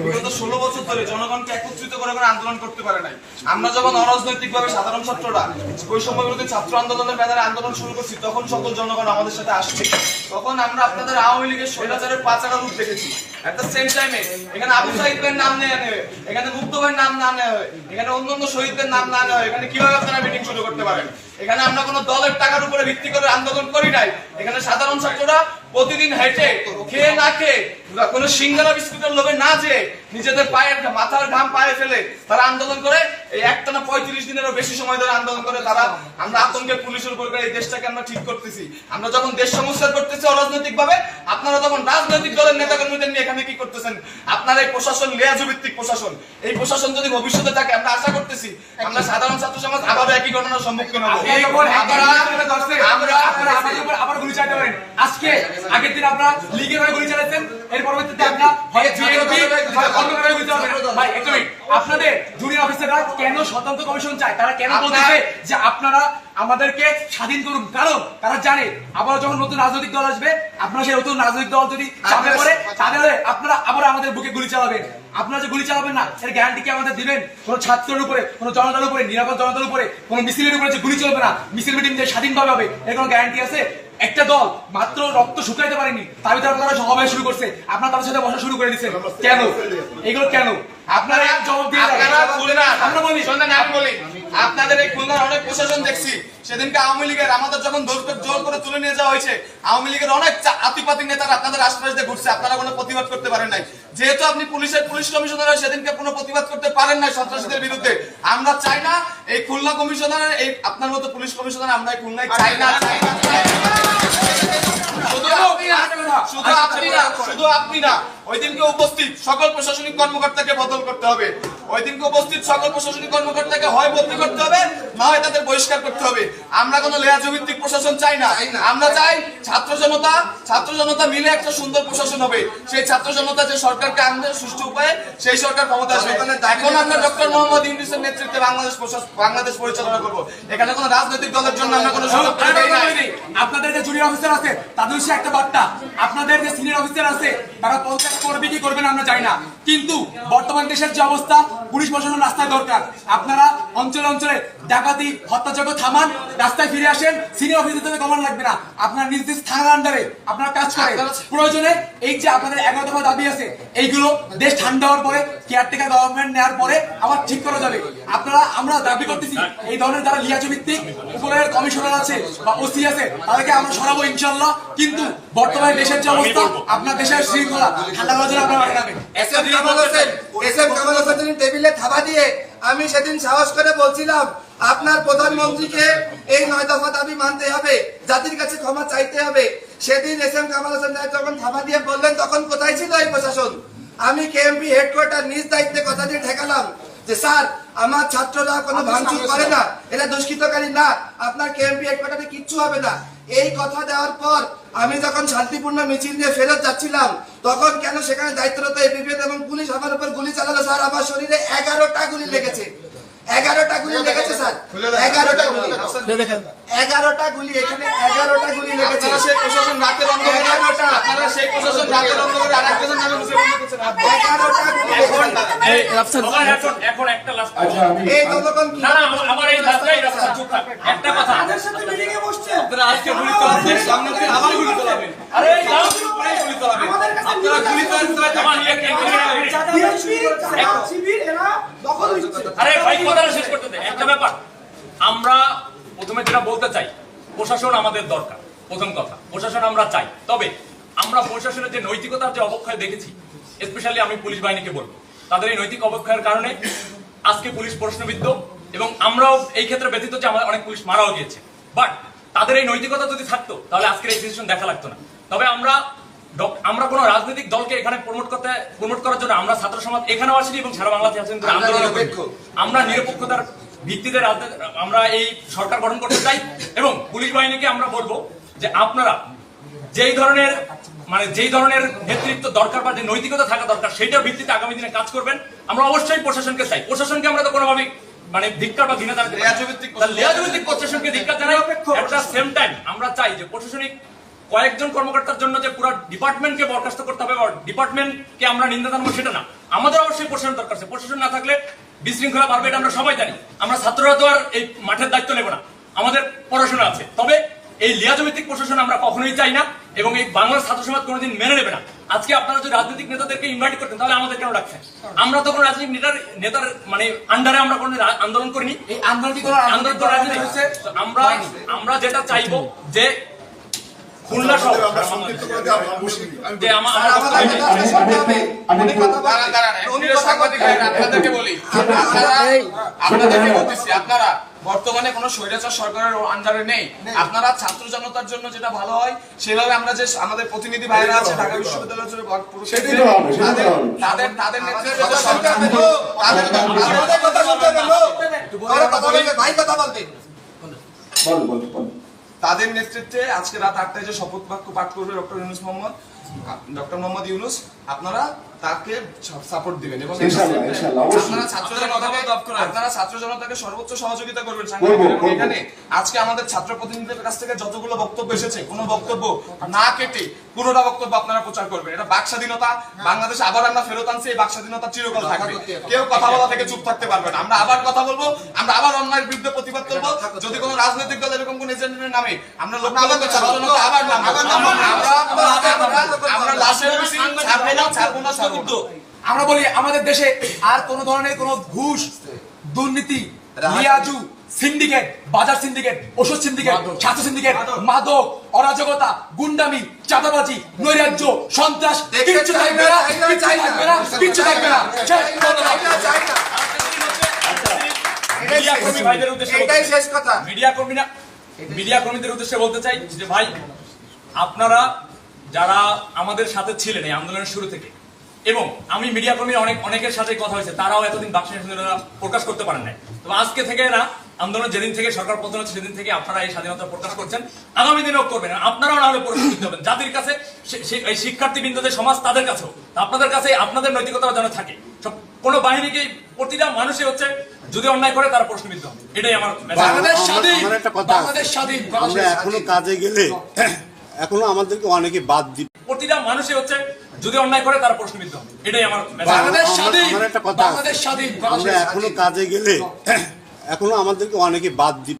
বিগত 16 বছর ধরে জনগণকে একত্রিত করে আন্দোলন করতে পারে নাই। আমরা যখন অরাজনৈতিকভাবে সাধারণ ছাত্ররা বৈষম্য বিরোধী ছাত্র আন্দোলনের ব্যানারে আন্দোলন শুরু করছি, তখন সকল জনগণ আমাদের সাথে আসছে। তখন আমরা আপনাদের আওয়ামী লীগের স্বৈরাচারের পাচারা রূপ দেখেছি। এট দ্য সেম টাইমে এখানে আবু সাইদ ভাইয়ের নাম নেওয়া নেবে, এখানে মুক্ত ভাইয়ের নাম না নেওয়া হয়, এখানে অন্যান্য শহীদদের নাম না নেওয়া হয়। এখানে কিভাবে আপনারা মিটিং শুরু করতে পারেন? এখানে আমরা কোনো দলের টাকার উপরে ভিত্তি করে আন্দোলন করি নাই। এখানে সাধারণ ছাত্ররা প্রতিদিন হেঁটে খেয়ে না খেয়ে কোনো সিঙ্গারা বিস্কুটের লোভে না যে নিজেদের পায়ের মাথার ঘাম পায়ে ফেলে তারা আন্দোলন করে। এই একটানা 35 দিনেরও বেশি সময় ধরে আন্দোলন করে তারা। আমরা আতঙ্কে পুলিশের উপর এই দেশটাকে আমরা ঠিক করতেছি। আমরা যখন দেশ সংস্কার করতেছি অরাজনৈতিক ভাবে, আপনারা তখন রাজনৈতিক দলের নেতা কর্মীদের নিয়ে এখানে কি করতেছেন? আপনারা এই প্রশাসন লেয়াজু ভিত্তিক প্রশাসন, এই প্রশাসন যদি ভবিষ্যতে থাকে, আমরা আশা করতেছি আমরা সাধারণ ছাত্র সমাজ আবার একই ঘটনার সম্মুখীন হবো। আবার গুলি চালাতে পারেন। আজকে আগের দিন আপনারা লীগের হয়ে গুলি চালাচ্ছেন, এর পরবর্তীতে আপনারা হয় বিএনপি অন্যভাবে গুলি চালাবেন। ভাই একটু আপনাদের জুনিয়র অফিসাররা কেন স্বতন্ত্র কমিশন চায়? তারা কেন বলতেছে যে আপনারা আমাদেরকে স্বাধীন করুন? কারণ তারা জানে আবার যখন নতুন রাজনৈতিক দল আসবে, আপনারা সেই নতুন রাজনৈতিক দল যদি চাপে পড়ে তাহলে আপনারা আবার আমাদের বুকে গুলি চালাবেন। আপনারা যে গুলি চালাবেন না, এর গ্যারান্টি কি আমাদের দিবেন? কোন ছাত্রের উপরে, কোন জনতার উপরে, নিরাপদ জনতার উপরে, কোন মিছিলের উপরে যে গুলি চলবে না, মিছিল মিটিং যে স্বাধীনভাবে হবে, এর কোন গ্যারান্টি আছে? একটা দল মাত্র রক্ত শুকাইতে পারেনি, তার ভিতরে আপনারা সমাবেশ শুরু করছে, আপনারা তাদের সাথে বসা শুরু করে দিচ্ছেন কেন? এগুলো কেন? আপনারা জবাব দিয়ে আমরা বলি, আমি বলি আপনাদের এই খুলনার অনেক প্রশাসন দেখছি। সেদিনকে আওয়ামী লীগের আমাদের যখন জোর করে তুলে নিয়ে যাওয়া হয়েছে, আওয়ামী লীগের অনেক আতিপাতি নেতারা আপনাদের আশপাশ দিয়ে ঘুরছে, আপনারা কোনো প্রতিবাদ করতে পারেন নাই। যেহেতু আপনি পুলিশ কমিশনার সেদিনকে কোনো প্রতিবাদ করতে পারেন নাই সন্ত্রাসীদের বিরুদ্ধে। আমরা চাই না এই খুলনা কমিশনার, এই আপনার মতো পুলিশ কমিশনার আমরা এই খুলনায় চাই না। শুধু আপনি না, ওই দিনকে উপস্থিত সকল প্রশাসনিক কর্মকর্তাকে বদল করতে হবে। ওই দিনকে উপস্থিত সকল প্রশাসনিক কর্মকর্তাকে হয় বদলি করতে হবে, না হয় তাদের বহিষ্কার করতে হবে। আমরা কোনো লেয়াজু ভিত্তিক প্রশাসন চাই না। আমরা চাই ছাত্র জনতা মিলে একটা সুন্দর প্রশাসন হবে। সেই ছাত্র জনতা যে সরকারকে আনবে সুষ্ঠু উপায়ে, সেই সরকার ক্ষমতা আসবে। এখন আমরা ডক্টর মোহাম্মদ ইউনূসের নেতৃত্বে বাংলাদেশ পরিচালনা করব। এখানে কোনো রাজনৈতিক দলের জন্য আমরা কোনো আপনাদের যে জুনিয়র অফিসার আছে তাদের সে একটা বার্তা, আপনাদের যে সিনিয়র অফিসার আছে তারা পদত্যাগ করবে কি করবে না আমরা জানি না, কিন্তু বর্তমান দেশের যে অবস্থা, পুলিশ প্রশাসন রাস্তায় দরকার। আপনারা অঞ্চলে অঞ্চলে ডাকাতি হত্যাযজ্ঞ থামান, রাস্তায় ফিরে আসেন। সিনিয়র অফিসারদের কমান্ড লাগবে না, আপনারা নিজ নিজ থানার আন্ডারে আপনারা কাজ করেন। প্রয়োজনে এই যে আপনাদের 11 দফা দাবি আছে, এইগুলো দেশ ঠান্ডা হওয়ার পরে, কেয়ারটেকার গভর্নমেন্ট নেওয়ার পরে আবার ঠিক করা যাবে। আমরা দাবি করতেছি এই ধরনের যারা লিয়াজু ভিত্তিক উপরের কমিশনার আছে বা ওসি আছে তাদেরকে আমরা সরাবো ইনশাল্লাহ। কিন্তু বর্তমানে দেশের যে অবস্থা, আপনার দেশের শৃঙ্খলা ঠান্ডা করার জন্য আপনারা আগাবেন। এসএম কামাল হোসেন টেবিলে থাবা দিয়ে আমি সেদিন সাহস করে বলছিলাম আপনার প্রধানমন্ত্রীকে এই 9 দফা দাবি মানতে হবে, জাতির কাছে ক্ষমা চাইতে হবে। সেদিন এসএম কামাল হোসেন যখন থাবা দিয়ে বললেন, তখন কোথায় ছিল এই প্রশাসন? আমি কেএমপি হেডকোয়ার্টার নিজ দায়িত্বে কথা দিয়ে ঠেকালাম যে স্যার আমার ছাত্ররা কোনো ভাঙচুর করে না, এরা দুষ্কৃতকারী না, আপনার কেএমপি হেডকোয়ার্টারে কিচ্ছু হবে না। এই কথা দেওয়ার পর আমি যখন শান্তিপূর্ণ মিছিল নিয়ে ফেরত যাচ্ছিলাম, তখন কেন সেখানে দায়িত্বরত এপিবিএন এবং পুলিশ আমার উপর গুলি চালালো? স্যার আমার শরীরে 11টা গুলি লেগেছে, 11টা গুলি লেগেছে স্যার, 11টা গুলি, 11টা গুলি, এখানে 11টা গুলি লেগেছে। সেই প্রশাসন রাতের অন্ধকারে, আপনারা সেই প্রশাসন রাতের অন্ধকারে আরেকজন নামে মুছে বন্ধ করছেন। 11টা গুলি এখন একটা লাস্ট এই জনগণ কি না না আমার এই লাস্টটাই চুপ থাক। একটা কথা, তাদের সাথে মিটিং এ বসছে, আপনারা আজকে গুলি চালাচ্ছেন, সামনে থেকে আবার গুলি চালাবেন। আরে যাও গুলি চালাবেন, আমাদের কাছে আপনারা গুলি চালাচ্ছেন। আমার শিবির এরা দখল হচ্ছে। আরে ভাই কথাটা শেষ করতে দে। একটা ব্যাপার আমরা প্রথমে যেটা বলতে চাই, প্রশাসন আমাদের দরকার। প্রথম কথা, প্রশাসন আমরা চাই, তবে আমরা প্রশাসনের যে নৈতিকতার যে অবক্ষয় দেখেছি, স্পেশালি আমি পুলিশ বাহিনীকে বলবো, তাদের এই নৈতিক অবক্ষয়ের কারণে আজকে পুলিশ প্রশ্নবিদ্ধ, এবং আমরাও এই ক্ষেত্রে ব্যতীত যে আমাদের অনেক পুলিশ মারাও গিয়েছে। বাট তাদের এই নৈতিকতা যদি থাকতো তাহলে আজকের এই সিচুয়েশন দেখা লাগতো না। তবে আমরা কোনো রাজনৈতিক দলকে এখানে প্রমোট করার জন্য আমরা ছাত্র সমাজ এখানেও আসিনি এবং সারা বাংলাদেশে আছেন আন্দোলন করি। আমরা নিরপেক্ষতার ভিত্তিতে আমরা এই সরকার গঠন করতে চাই, এবং পুলিশ বাহিনীকে আমরা বলবো যে আপনারা যেই ধরনের নেতৃত্ব দরকার বা যে নৈতিকতা থাকা দরকার, সেটার ভিত্তিতে আগামী দিনে কাজ করবেন। আমরা অবশ্যই প্রশাসনকে চাই, প্রশাসনকে আমরা তো কোনোভাবেই ধিক্কার বা ঘৃণা জানাতে, লেয়াজুভিত্তিক প্রশাসনকে ধিক্কার জানাই। এট দ্য সেম টাইম আমরা চাই যে প্রশাসনিক কয়েকজন কর্মকর্তার জন্য যে পুরো ডিপার্টমেন্টকে বরখাস্ত করতে হবে বা ডিপার্টমেন্টকে আমরা নিন্দা জানাবো সেটা না। আমাদের অবশ্যই প্রশাসন দরকার আছে। প্রশাসন না থাকলে বিশৃঙ্খলা বাড়বে, এটা আমরা সবাই জানি। আমরা ছাত্ররা তো আর এই মাঠের দায়িত্ব নেব না, আমাদের পড়াশোনা আছে। তবে এই লিয়াজভিত্তিক প্রশাসন আমরা কখনোই চাই না এবং এই বাংলার ছাত্র সমাজ কোনোদিন মেনে নেবে না। আজকে আপনারা যদি রাজনৈতিক নেতাদেরকে ইনভাইট করতেন তাহলে আমাদের কেন রাখছেন? আমরা তো কোনো রাজনৈতিক নেতার মানে আন্ডারে আমরা কোনো আন্দোলন করিনি। এই আন্দোলন কি কোনো আন্দোলন তো রাজনীতি হচ্ছে। আমরা যেটা চাইবো যে খুলনা শহর যে আপনাদেরকে বলি, আপনাদেরকে বলতেছি, আপনারা বর্তমানে কোন স্বৈরাচার সরকারের আন্ডারে নেই। আপনারা ছাত্র জনতার জন্য যেটা ভালো হয় সেভাবে আমরা যে আমাদের প্রতিনিধি ভাইরা আছে ঢাকা বিশ্ববিদ্যালয় জুড়ে তাদের নেতৃত্বে যে সরকার ভাই কথা বলবেন। তাদের নেতৃত্বে আজকে রাত 8টায় যে শপথ বাক্য পাঠ করবে ডক্টর মোহাম্মদ ইউনূস, আপনারা তাকে সাপোর্ট দিবেন এবং আপনারা ছাত্র জনতাকে সর্বোচ্চ সহযোগিতা করবেন। এখানে আজকে আমাদের ছাত্র প্রতিনিধিদের কাছ থেকে যতগুলো বক্তব্য এসেছে কোনো বক্তব্য না কেটে পুরোটা বক্তব্য আপনারা প্রচার করবেন। এটা বাক স্বাধীনতা, বাংলাদেশ আবার আমরা ফেরত আনছি, এই বাক স্বাধীনতা চিরকাল থাকবে। কেউ কথা বলা থেকে চুপ থাকতে পারবে না। আমরা আবার কথা বলবো, আমরা আবার অন্যায়ের বিরুদ্ধে প্রতিবাদ করবো। যদি কোনো রাজনৈতিক দল এরকম কোন এজেন্ডের নামে আমরা ছাত্র জনতা আবার আমরা লাশের মিছিল ছাড়বো না। আমরা বলি আমাদের দেশে আর কোন ধরনের কোন ঘুষ, দুর্নীতি, লিয়াজু, সিন্ডিকেট, বাজার সিন্ডিকেট, ওষুধ সিন্ডিকেট, ছাত্র সিন্ডিকেট, মাদক, অরাজকতা, গুন্ডামি, চাঁদাবাজি, নৈরাজ্য, সন্ত্রাস কিচ্ছু থাকবে না, কিচ্ছু থাকবে না, কিচ্ছু থাকবে না। মিডিয়া কর্মী ভাইদের উদ্দেশ্যে এটাই শেষ কথা। মিডিয়া কর্মীদের উদ্দেশ্যে বলতে চাই যে ভাই, আপনারা যারা আমাদের সাথে ছিলেন এই আন্দোলনের শুরু থেকে, এবং আমি মিডিয়া কর্মী অনেকের সাথে কথা হয়েছে, তারাও এতদিন বাক স্বাধীনতা প্রকাশ করতে পারেন নাই। তবে আজকে থেকে না, আন্দোলন যেদিন থেকে সরকার পতন হচ্ছে সেদিন থেকে আপনারা এই স্বাধীনতা প্রকাশ করছেন, আগামী দিনেও করবেন। আপনারাও না হলে পরিস্থিতি হবেন জাতির কাছে, এই শিক্ষার্থীবৃন্দদের সমাজ তাদের কাছেও, আপনাদের কাছে আপনাদের নৈতিকতা যেন থাকে। সব কোনো বাহিনীকে প্রতিটা মানুষই হচ্ছে যদি অন্যায় করে তারা প্রশ্নবিদ্ধ হবে। এটাই আমার বাংলাদেশ স্বাধীন, আমার একটা কথা, বাংলাদেশ স্বাধীন। আমরা এখনো কাজে গেলে এখনো আমাদেরকে অনেকে বাদ দিবে। প্রতিটা মানুষই হচ্ছে যদি অন্যায় করে তারা প্রশ্নবিদ্ধ হবে। এটাই আমার বাংলাদেশ স্বাধীন, আমার একটা কথা, বাংলাদেশ স্বাধীন। আমরা এখনো কাজে গেলে এখনো আমাদেরকে অনেকে বাদ দিবে।